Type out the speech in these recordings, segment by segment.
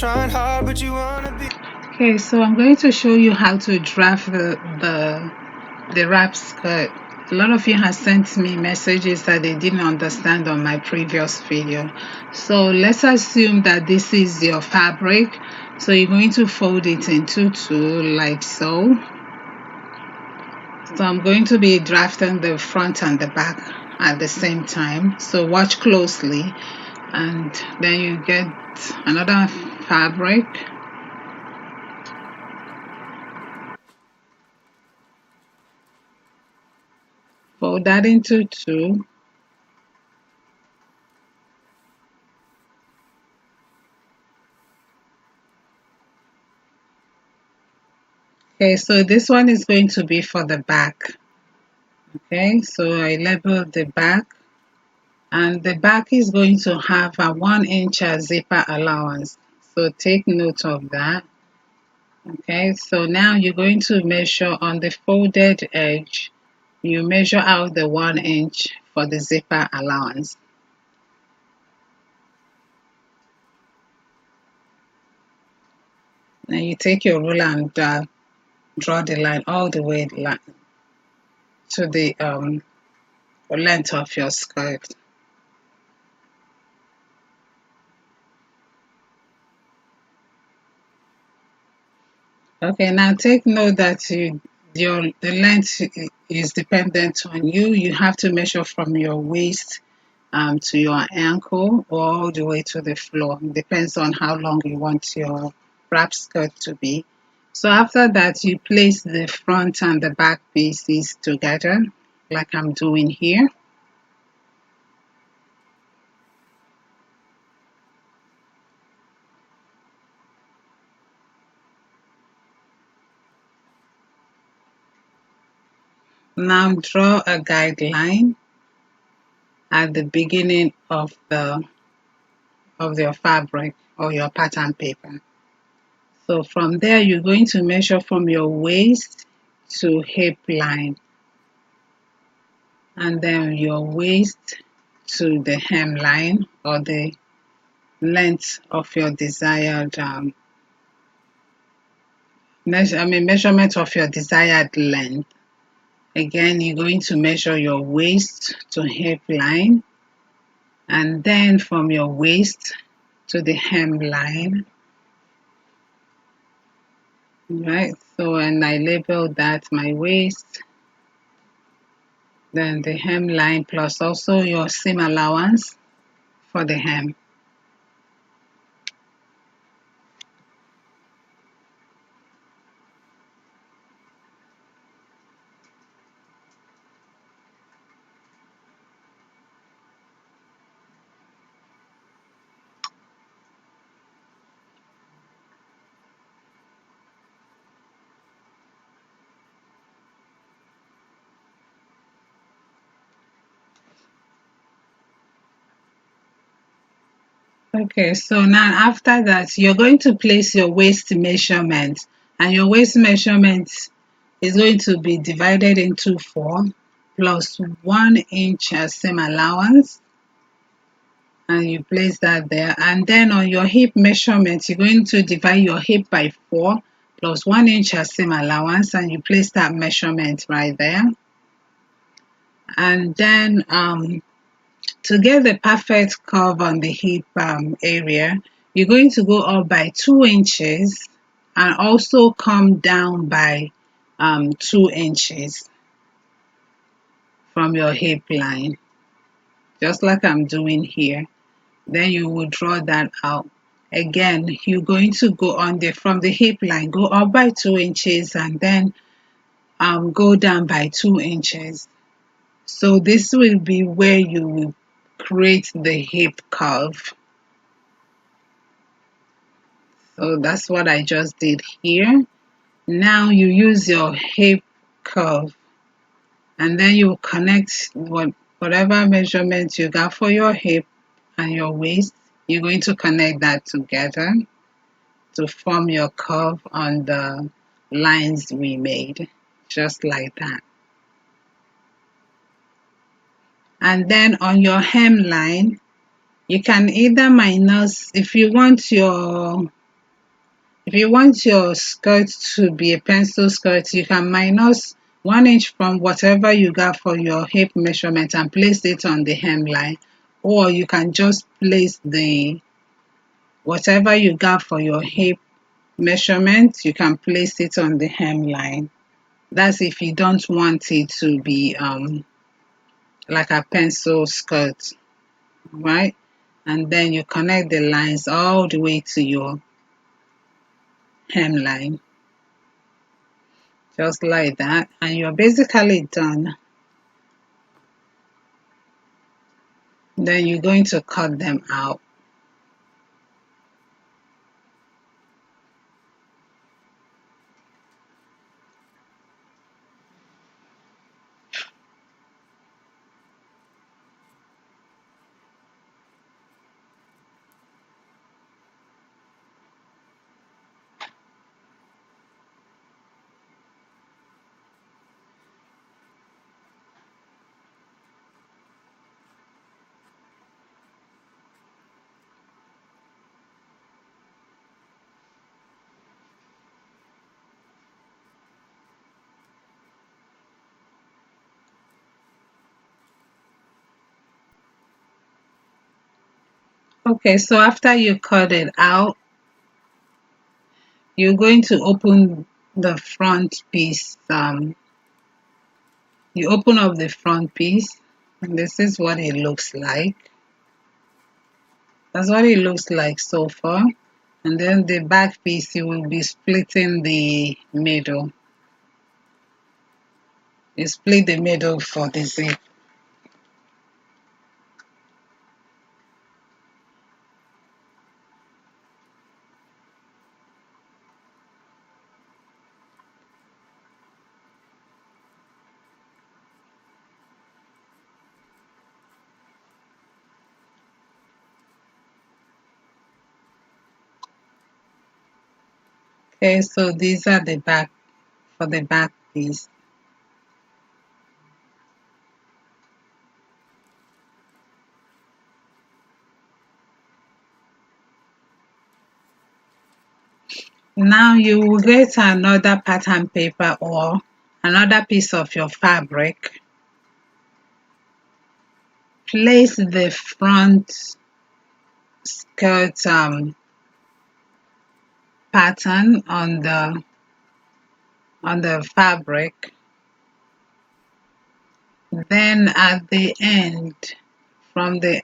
trying hard, but you wanna be. Okay, so I'm going to show you how to draft the wrap skirt. A lot of you have sent me messages that they didn't understand on my previous video. So let's assume that this is your fabric. So you're going to fold it into two like so. So I'm going to be drafting the front and the back at the same time. So watch closely, and then you get another fabric. Fold that into two. Okay, so this one is going to be for the back. Okay, so I labeled the back, and the back is going to have a 1-inch zipper allowance. So take note of that. Okay, so now you're going to measure on the folded edge. You measure out the 1-inch for the zipper allowance. Then you take your ruler and draw the line all the way to the length of your skirt. Okay, now take note that the length is dependent on you. You have to measure from your waist to your ankle or all the way to the floor. It depends on how long you want your wrap skirt to be. So after that, you place the front and the back pieces together, like I'm doing here. Now draw a guideline at the beginning of your fabric or your pattern paper. So from there, you're going to measure from your waist to hip line, and then your waist to the hemline or the length of your desired measurement of your desired length. Again, you're going to measure your waist to hip line, and then from your waist to the hemline. Right, so and I labeled that my waist, then the hemline plus also your seam allowance for the hem. Okay, so now after that, you're going to place your waist measurement, and your waist measurement is going to be divided into 4 plus 1-inch seam allowance, and you place that there. And then on your hip measurement, you're going to divide your hip by 4 plus 1-inch seam allowance, and you place that measurement right there. And then to get the perfect curve on the hip area, you're going to go up by 2 inches and also come down by 2 inches from your hip line, just like I'm doing here. Then you will draw that out. Again, you're going to go on from the hip line, go up by 2 inches and then go down by 2 inches. So this will be where you will create the hip curve. So that's what I just did here. Now you use your hip curve, and then you connect whatever measurement you got for your hip and your waist. You're going to connect that together to form your curve on the lines we made, just like that. And then on your hemline, you can either minus, if you want your If you want your skirt to be a pencil skirt, you can minus 1 inch from whatever you got for your hip measurement and place it on the hemline. Or you can just place the whatever you got for your hip measurement, you can place it on the hemline. That's if you don't want it to be like a pencil skirt, right? And then you connect the lines all the way to your hemline, just like that, and you're basically done. Then you're going to cut them out. Okay, so after you cut it out, you're going to open the front piece. You open up the front piece, and this is what it looks like. That's what it looks like so far. And then the back piece, you will be splitting the middle. You split the middle for the zip. Okay, so these are the back for the back piece. Now you will get another pattern paper or another piece of your fabric. Place the front skirt pattern on the fabric. Then at the end, from the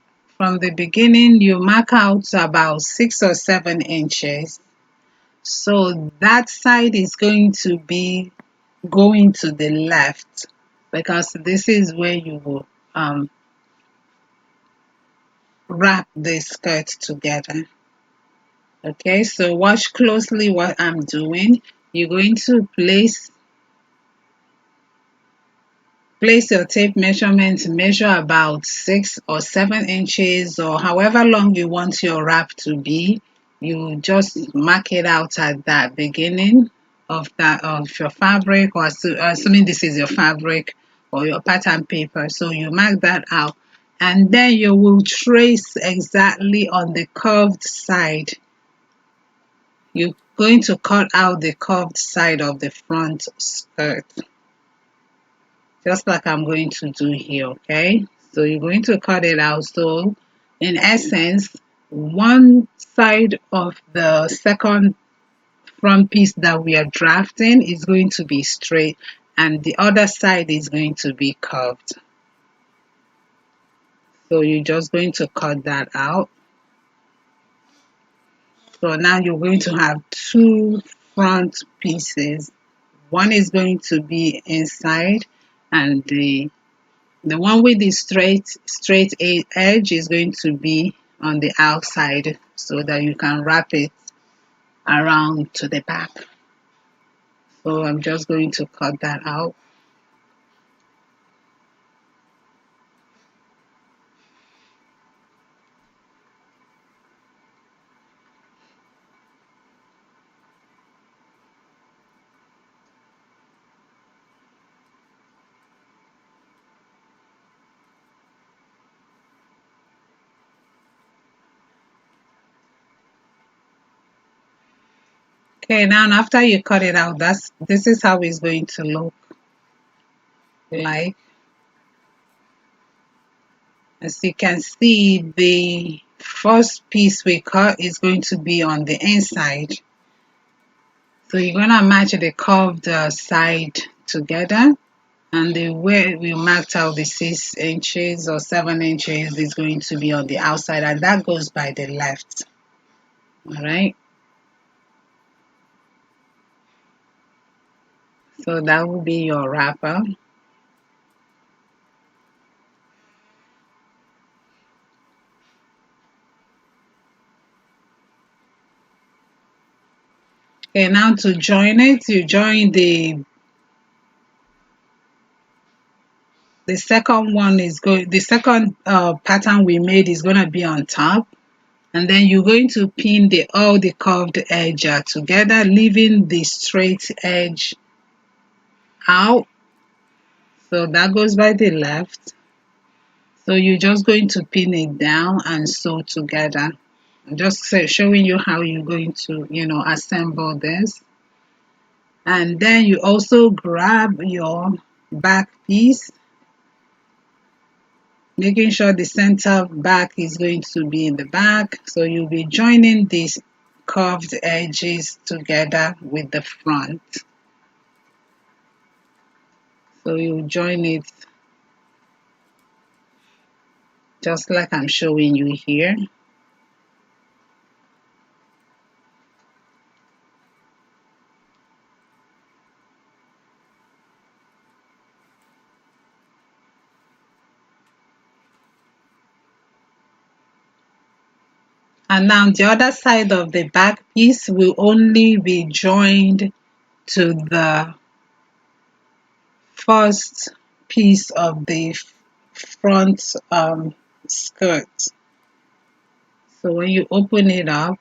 beginning, you mark out about 6 or 7 inches. So that side is going to be going to the left because this is where you will wrap the skirt together. Okay, so watch closely what I'm doing. You're going to place your tape measurement, measure about 6 or 7 inches or however long you want your wrap to be. You just mark it out at that beginning of your fabric, or assuming this is your fabric or your pattern paper. So you mark that out, and then you will trace exactly on the curved side. You're going to cut out the curved side of the front skirt, just like I'm going to do here, okay? So you're going to cut it out. So in essence, one side of the second front piece that we are drafting is going to be straight and the other side is going to be curved. So you're just going to cut that out. So now you're going to have two front pieces. One is going to be inside and the one with the straight edge is going to be on the outside so that you can wrap it around to the back. So I'm just going to cut that out. Okay, now after you cut it out, this is how it's going to look like. As you can see, the first piece we cut is going to be on the inside. So you're gonna match the curved side together, and the way we marked out the 6 inches or 7 inches is going to be on the outside, and that goes by the left. All right. So that will be your wrapper. Okay, now to join it, you join the second one is going the second pattern we made is going to be on top, and then you're going to pin all the curved edge together, leaving the straight edge out. So that goes by the left. So you're just going to pin it down and sew together. I'm just showing you how you're going to, assemble this. And then you also grab your back piece, making sure the center back is going to be in the back. So you'll be joining these curved edges together with the front. So you join it just like I'm showing you here. And now the other side of the back piece will only be joined to the first piece of the front skirt. So when you open it up,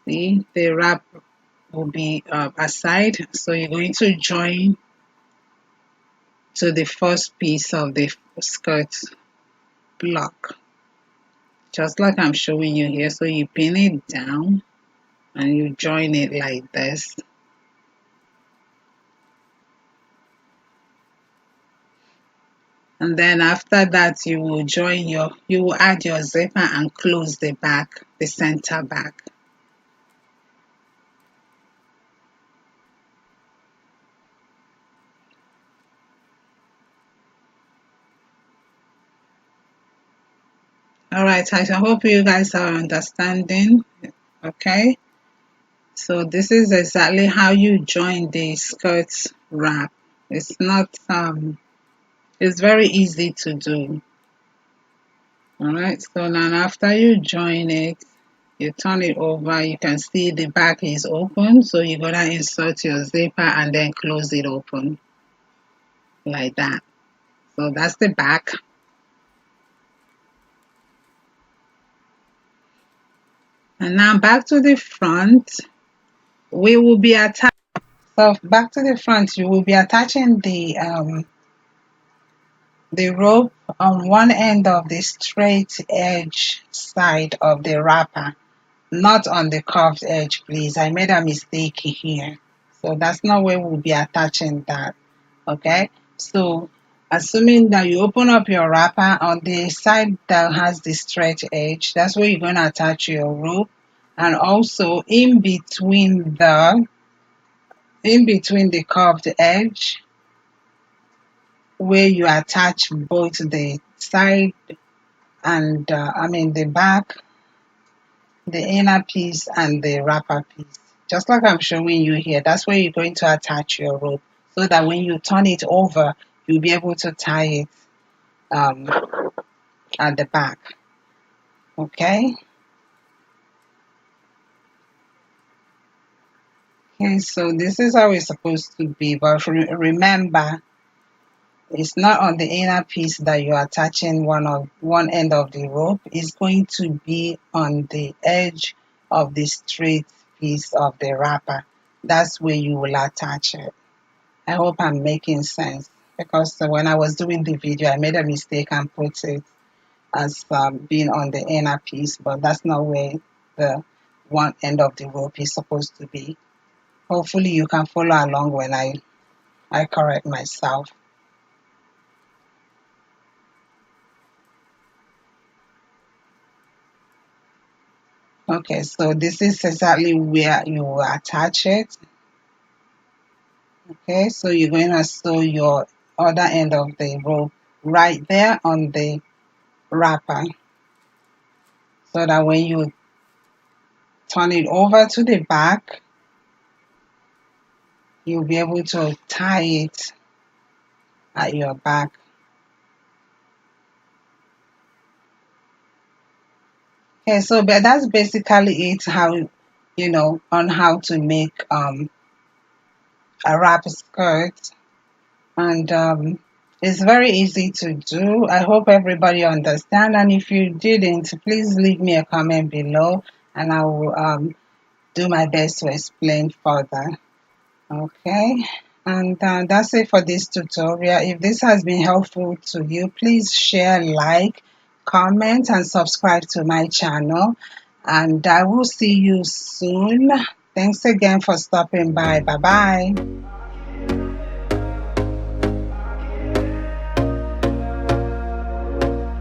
see the wrap will be aside. So you're going to join to the first piece of the skirt block, just like I'm showing you here. So you pin it down and you join it like this. And then after that, you will add your zipper and close the back, the center back. All right, I hope you guys are understanding. Okay, so this is exactly how you join the skirt wrap. It's not it's very easy to do. All right, so now after you join it, you turn it over, you can see the back is open, so you're gonna insert your zipper and then close it open like that. So that's the back. And now back to the front, we will be attaching. So back to the front, you will be attaching the rope on one end of the straight edge side of the wrapper, not on the curved edge, please. I made a mistake here. So that's not where we'll be attaching that. Okay. So assuming that you open up your wrapper on the side that has the straight edge, that's where you're going to attach your rope. And also in between the curved edge, where you attach both the side and the back, the inner piece and the wrapper piece. Just like I'm showing you here, that's where you're going to attach your rope, so that when you turn it over, you'll be able to tie it um, at the back. Okay. Okay, so this is how it's supposed to be, but remember, it's not on the inner piece that you're attaching one end of the rope. It's going to be on the edge of the straight piece of the wrapper. That's where you will attach it. I hope I'm making sense, because when I was doing the video, I made a mistake and put it as being on the inner piece, but that's not where the one end of the rope is supposed to be. Hopefully you can follow along when I correct myself. Okay, so this is exactly where you will attach it. Okay, so you're going to sew your other end of the rope right there on the wrapper, so that when you turn it over to the back, you'll be able to tie it at your back. Okay, so but that's basically it, how on how to make a wrap skirt. And it's very easy to do. I hope everybody understand, and if you didn't, please leave me a comment below and I will do my best to explain further. Okay, and that's it for this tutorial. If this has been helpful to you, please share, like, comment and subscribe to my channel, and I will see you soon. Thanks again for stopping by. Bye bye.